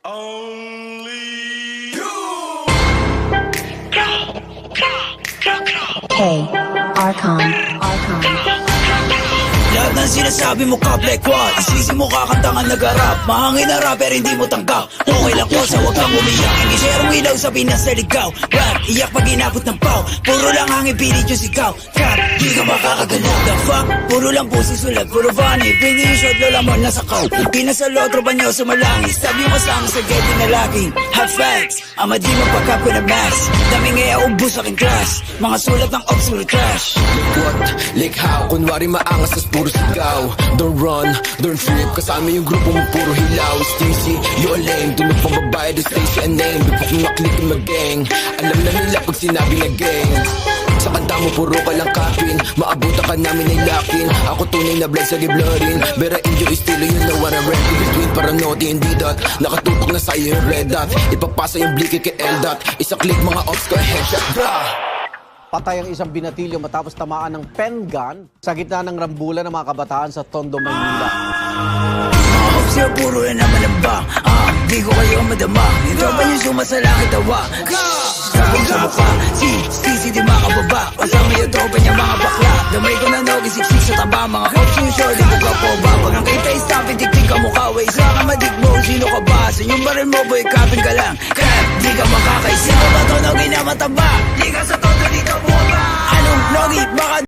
Only you. Hey, Archon. Lahat ng sinasabi mo ka black one, isisi mo kakantangan nag-rap. Mahangin na rapper hindi mo tanggap. Okay lang ko sa wag kang umiyak. Hindi serong ilaw sa Pinas na ligaw. Rap, iyak pag inabot ng pau. Puro lang hangin pilit yung sigaw. Rap, di ka makakagalaw. The fuck, puro lang pusi sulat. Puro funny, pwede yung shot lola mo nasa kaw. Pinasalo, tropa nyo sumalangis. Sabi mo kasama sa getty na laging hot facts, ama di magpagkap ko na max. Dami ngaya ubus aking class. Mga sulat ng ops puro trash. What? Like how? Kunwari maangas tas puro sigaw. Don't run, don't trip. Kasama yung grupo mo puro hilaw. Stacy, you a lame. Dunod pang babae, do Stacy a name. Bipok mo maklik yung mag-gang. Alam na nila pag sinabi na gang. Sa kanta mo puro ka lang kapin. Maabutan ka namin ay lakin. Ako tunay na blind sa giblorin. Bera inyo estilo, you know what I rap. In between paranote, hindi dot. Nakatutok na sa'yo yung red dot. Ipapasa yung blicky kay L-dot. Isa click mga ops ko, headshot, bra. Patay ang isang binatilyo matapos tamaan ng pen gun sa gitna ng rambulan ng mga kabataan sa Tondo, Maynila. Mga ops sila puro na naman ang bang. Di ko kayo madama. Yung tropa nyo sumasalangit tawa. Sabong sa mukha, si di makababa. Kasama yung tropa niya mga bakla. Damay ko na nogi, siksik sa taba. Mga ops yung short, ito ka po ba? Pag ang kita stop, itik-tik ka mukha. Way isa ka madigbo, sino ka ba? Sa inyong baril mo, boy, kapin ka lang. Crap, di ka makakaisip. Ito ba to nogi na mataba? Di ka sa todo dito, buwa ba? Anong nogi? Baka